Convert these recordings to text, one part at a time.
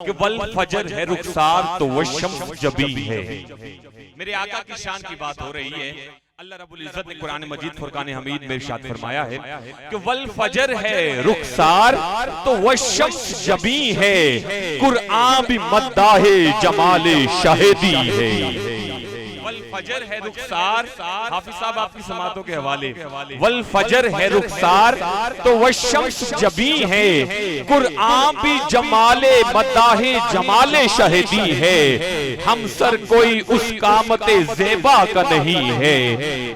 कि वल फजर है रुखसार तो वह शम्स जबी है। मेरे आका की शान की बात हो रही है। अल्लाह रब्बुल इज्जत ने कुरान मजीद फुरकान हमीद में इरशाद फरमाया है कि वल फजर है रुखसार तो वह शम्स जबी है, कुरान भी मद्दाहे जमाले शाहिदी है। वल फजर है रुखसार, हाफिज साहब आपकी समातों के हवाले, वल फजर है रुखसार तो वह शम्स जबी है, कुरान भी जमाले मद्दाहे जमाले शाहिदी है। हम सर कोई उस कामते ज़ेबा का नहीं है,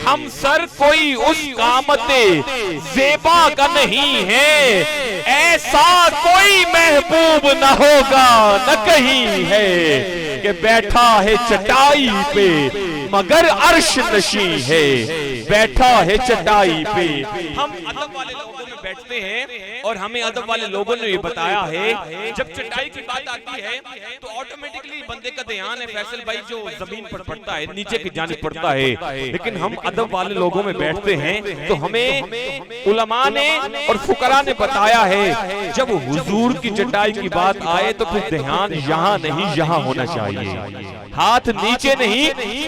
हम सर कोई उस कामते ज़ेबा का नहीं है, ऐसा कोई महबूब न होगा न कहीं है कि बैठा है चटाई पे मगर अर्श नशी है, बैठा है चटाई पे। हम अदब वाले लोगों में बैठते हैं और हमें अदब वाले लोगों ने ये बताया है जब चटाई की बात आती है तो ऑटोमेटिकली बंदे का ध्यान है फैसल भाई जो जमीन पर पड़ता है, नीचे की जानिब पड़ता है। लेकिन हम अदब वाले लोगों में बैठते हैं तो हमें उलमा ने और फुकरा ने बताया है जब हुजूर की चटाई की बात आए तो फिर ध्यान यहाँ नहीं यहाँ होना चाहिए, हाथ नीचे नहीं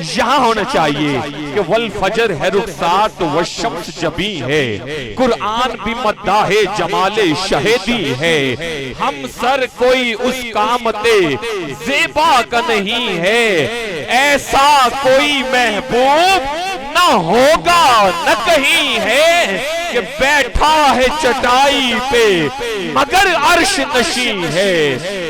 यहाँ होना चाहिए कि वल फजर है रुखसार तो वह शम्स जबी है, कुरान भी मद्दाहे जमाले शाहिदी है। हम सर कोई उस कामते ज़ेबा का नहीं है, ऐसा कोई महबूब न होगा न कहीं है कि बैठा है चटाई पे मगर अर्श नशी है,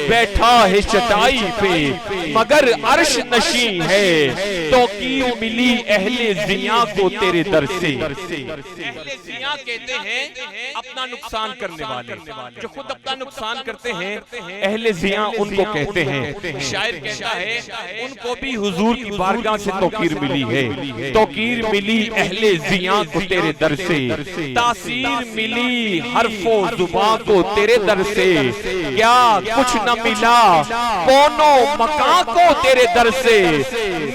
बैठा है चटाई पे मगर अर्श नशी है। तो की मिली अहले ज़िया को तेरे दर से। अहले ज़िया कहते हैं अपना नुकसान करने वाले, जो खुद अपना नुकसान करते हैं अहले ज़िया उनको कहते हैं। शायर कहता है उनको भी हुजूर की बारगाह से तौकीर मिली है, तौकीर मिली अहले ज़िया को तेरे दर से, तासीर मिली हरफो जुबां को तेरे दर से। क्या कुछ न मिला कोनो मकां को तेरे दर से,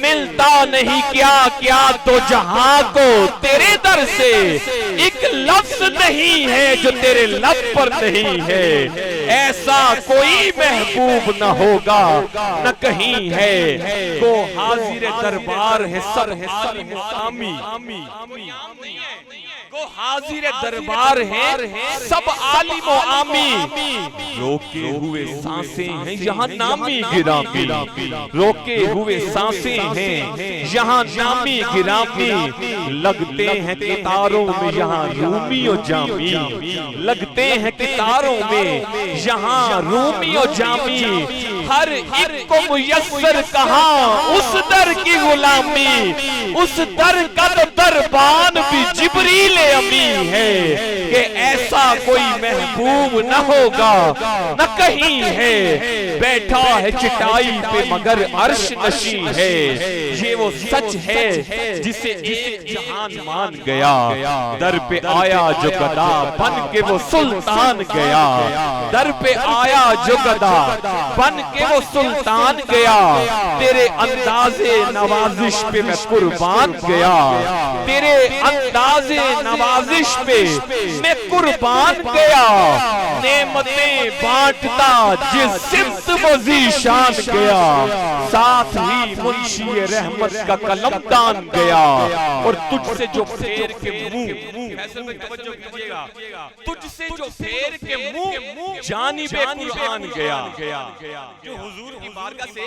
मिलता नहीं क्या क्या तो जहां को तेरे दर से। एक लफ्ज नहीं है जो तेरे लब पर नहीं है, ऐसा कोई महबूब न होगा न कहीं है। को हाजिर दरबार है सब आलिम आमी, को हाजिर दरबार है सब आलिम आमी, रोके हुए सांसें हैं यहाँ नामी गिरामी, रोके हुए सांसें हैं यहाँ नामी गिरामी। लगते हैं कितारों में यहाँ रूमी और जामी, लगते हैं कितारों में यहाँ रूमी और जामी। हर एक को मुयस्सर कहाँ उस दर की गुलामी, उस दर का तो दरबान भी जिब्रील अमी है कि ऐसा कोई महबूब न होगा न कहीं है, बैठा है चटाई पे मगर अर्श नशी है। ये वो सच है जिसे एक जहान मान गया, दर पे आया जो गदा बन के वो सुल्तान गया, दर पे आया जो गदा बन के वो सुल्तान गया। तेरे अंदाज़े नवाजिश पे मैं कुर्बान गया, तेरे अंदाज़े नवाजिश पे मैं कुर्बान गया। नेमतें बांटता जिस सिमत वो ज़ीशान गया, साथ ही मुंशी रहमत का कलमदान गया। और तुझसे जो फेर के मुंह, तुझसे जो फेर के मुंह जानिबे कुरान गया। जो हुजूर की बारगाह से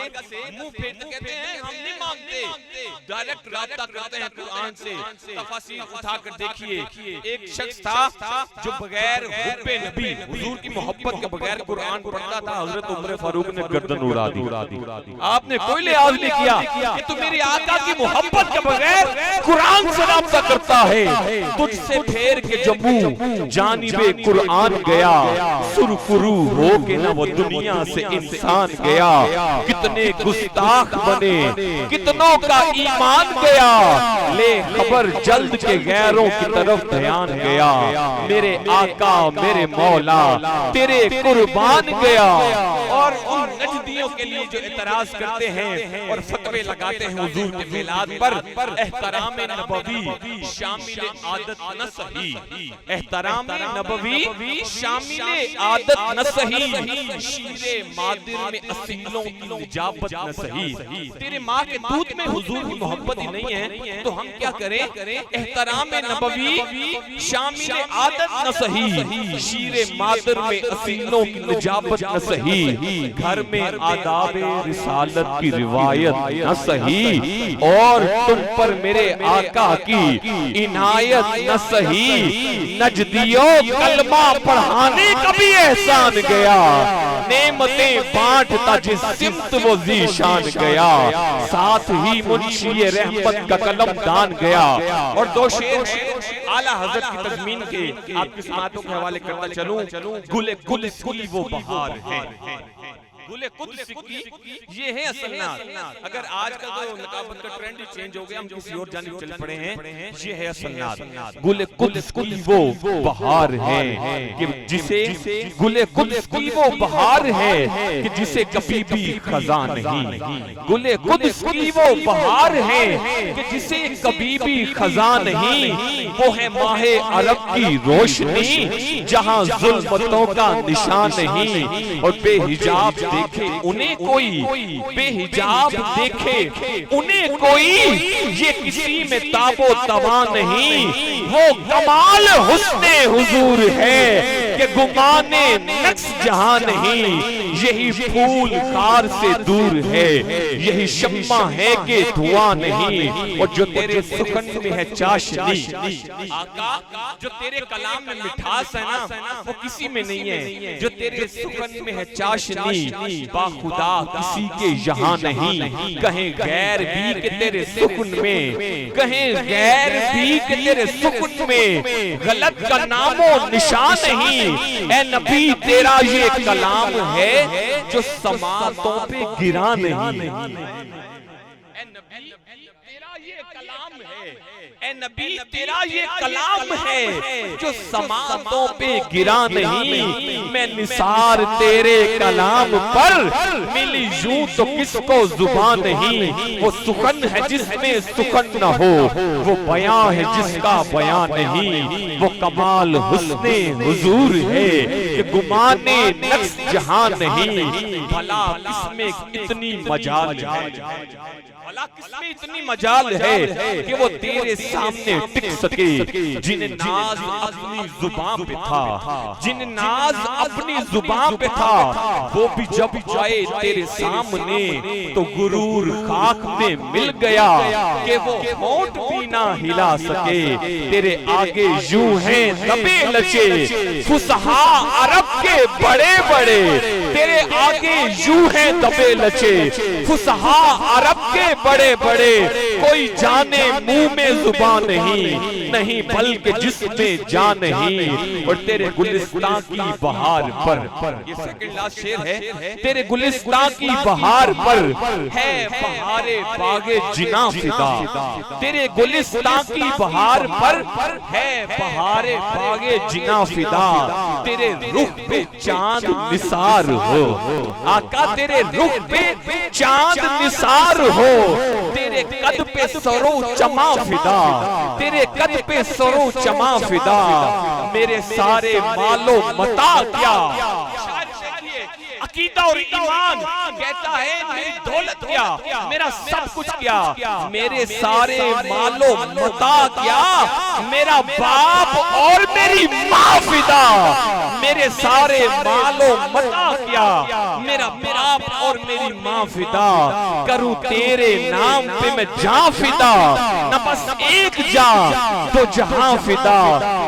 मुंह फेरते कहते हैं हम नहीं मांगते, डायरेक्ट राब्ता करते हैं कुरान से। तफसीर उठाकर देखिए, एक शख्स था जो बगैर हुब्बे नबी हुजूर की मोहब्बत के बगैर कुरान पढ़ता था, हजरत उमर फारूक ने गर्दन उड़ा दी। आपने कोई लिहाज नहीं किया कि तू मेरी आका की मोहब्बत के बगैर कुरान से राब्ता करता है। तुझसे फेर के जो मुंह जानिबे कुरान गया, सुरखुरू हो के ना वो दुनिया से इंसान गया। कितने गुस्ताख बने, कितनों का ईमान गया, ले खबर जल्द के गैरों की तरफ ध्यान गया। मेरे आका मेरे मौला तेरे कुर्बान गया। और और नजदियों के लिए जो इतराज करते हैं और फतवे लगाते हैं हुजूर के मिलाद पर, एहतराम नबवी शामिल आदत न सही, एहतराम नबवी शामिल आदत न सही, शीरे मादिर में असीलों की निजाबत न सही। तेरे माँ के दूध में हुजूर की मोहब्बत ही नहीं है तो हम क्या करें? एहतराम नबवी शामिल आदत न सही, शीरे मादिर में असीलों की निजाबत न सही, घर में आदाब रिसालत की रिवायत न सही, और तुम पर मेरे आका की इनायत न सही। नजदियों कलमा पढ़ाने का भी एहसान गया, नेमतें बांटता जिस सिमत वो जीशान गया, साथ ही मुंशी रहमत का कलम दान गया। और दो शेर आला हजरत की तज़मीन के आपकी समातों के हवाले करता चलूं। गुले गुल की वो बहार है, गुले कुद्स की ये है असल नात। अगर आजकल तो नकाबत का ट्रेंड ही चेंज हो गया, हम किसी और जानिब चल पड़े हैं, ये है असल नात। गुले कुद्स की वो बहार है कि जिसे, गुले कुद्स की वो बहार है कि जिसे कभी भी खजा नहीं, गुले कुद्स की वो बहार है कि जिसे कभी भी खजा नहीं। वो है माहे अरब की रोशनी जहां जुल्मतों का निशान नहीं, और बेहिजाब देखे उन्हें कोई, बेहिजाब देखे उन्हें कोई, ये किसी में ताबो तवा नहीं। वो कमाल हुस्ने हुजूर है कि गुमाने नक्स जहां नहीं, यही फूल खार से दूर है, यही शम्मा है कि धुआं नहीं। और जो तेरे सुखन में है चाशनी, आका जो तेरे कलाम में मिठास है ना वो किसी में नहीं है, जो तेरे सुखन में है चाशनी बाखुदा किसी के यहाँ नहीं। कहें गैर भी के तेरे सुकून में, कहें गैर भी के तेरे सुकून में गलत का नामो निशान नहीं। ए नबी तेरा ये कलाम है जो समातों पे गिरा नहीं, ए नबी तेरा ये कलाम है, ए नबी तेरा ये कलाम है जो समातों पे गिरा नहीं। मैं निसार तेरे कलाम पर मिली यूं तो किसको जुबान नहीं। वो सुखन है जिसमें सुखन न हो, वो बयां है जिसका बयां नहीं। वो कमाल हुस्ने हुजूर है कि गुमाने नक्स जहां नहीं। भला इसमें इतनी मजाल है, भला किसमें इतनी मजाल है कि वो तेरे सामने टिक सके। जिन्हें नाज अपनी जुबान पे था, जिन्हें नाज अपनी जुबान पे था, वो भी जब जाए तेरे सामने तो गुरूर खाक में मिल गया कि वो होंठ भी ना हिला सके। तेरे आगे यूं हैं दबे लचे फुसहा अरब के बड़े बड़े, तेरे आगे यूं हैं दबे लचे फुसहा अरब के बड़े बड़े। कोई जाने मुंह में जुबान नहीं, नहीं बल्कि जिसमें जान नहीं। और तेरे गुलिस्तान की बहार पर, ये सेकंड लास्ट शेर है, तेरे गुलिस्तान की बहार पर है बहारे बागे जिना फिदा। तेरे गुलिस्तान की बहार पर है बहारे बागे जिना फिदा। तेरे रुख पे चांद निसार हो आका, तेरे रुख पे चांद निसार हो। तेरे कद पे सरो चमा फिदा, तेरे कद पे सरो चमा फिदा। मेरे सारे मालो मता क्या, अकीदा और ईमान कहता है मेरी दौलत क्या, मेरा सब कुछ क्या, मेरे सारे मालो मता क्या, मेरा बाप और मेरी माँ फिदा। मेरे सारे मालो मता क्या, मेरा बाप और मेरी माँ फिदा। करूं तेरे नाम पे मैं जान फिदा, न बस एक जान तो जहां फिदा।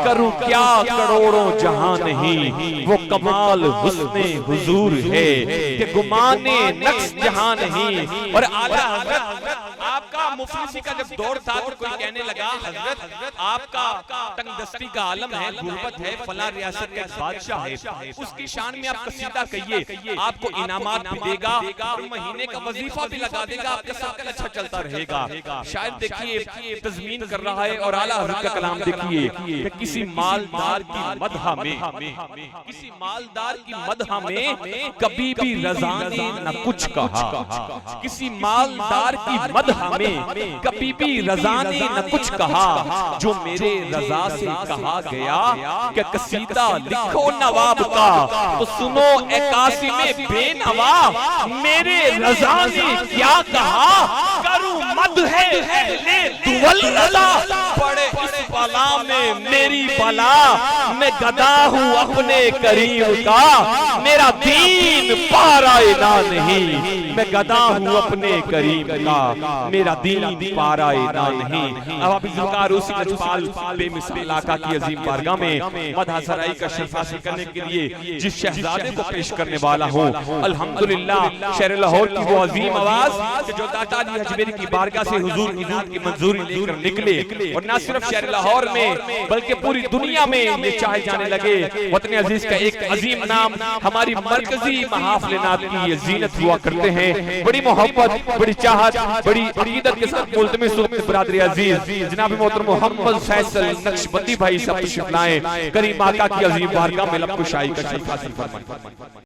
करूं क्या करोड़ों जहां नहीं, वो कमाल हुस्ने हुजूर है कि गुमाने नक्स जहां नहीं। और आला हज़रत आपका मुफलिसी का जब दौर था तो कोई कहने लगा हजरत आपका तंगदस्ती का आलम है, गुर्बत है, फला रियासत का बादशाह है, उसकी शान में आप कसीदा कहिए, आपको इनामात भी देगा और महीने का वजीफा भी लगा देगा, आपका सब अच्छा चलता रहेगा। शायद देखिए तज़मीन कर रहा है और आला हज़रत का कलाम देखिए कि किसी मालदार की मदह में, किसी मालदार की मदह में कभी भी रज़ा ने न कुछ कहा, किसी मालदार की मदह में कभी भी रज़ा ने न कुछ कहा, जो मेरे रज़ा से कहा गया कि कसीदा लिखो नवाब का तो सुनो ए कासिम बेनवा, मेरे रज़ा ने क्या कहा, करूं मद है अहले दुवल रज़ा, पड़े इस बला में मेरी बला, मैं गदा हूँ अपने करीम का, मेरा दीन पाराए ना नहीं, मैं गदा हूँ अपने करीम का, मेरा दीन पाराए ना नहीं। अब आप ज़ुल्फ़िकार उसी लजपाल बेमिसाल आका की अजीम बारगाह में मदह सराई का शर्फ हासिल करने के लिए जिस शहजादे को पेश करने वाला हूँ, अल्हम्दुलिल्लाह शहर लाहौर की वो अजीम आवाज कि जो दाता अली अजमेरी की बारगाह से हुजूर की मंजूरी लेकर निकले और न सिर्फ शहर लाहौर में बल्कि पूरी दुनिया में ये चाहे जाने लगे। वतन अजीज का एक अजीम नाम हमारी मरकजी महाफिल नात की ये जीनत हुआ करते हैं। बड़ी मोहब्बत, बड़ी चाहत, बड़ी अकीदत के साथ मुल्तमिस बरादरी अजीज जनाब मोहतरम मोहम्मद फैसल नक्शबंदी भाई सब तशरीफ लाएं, करीम आका की अजीम बारगाह में लब कुशाई का शर्फ हासिल फरमाएं।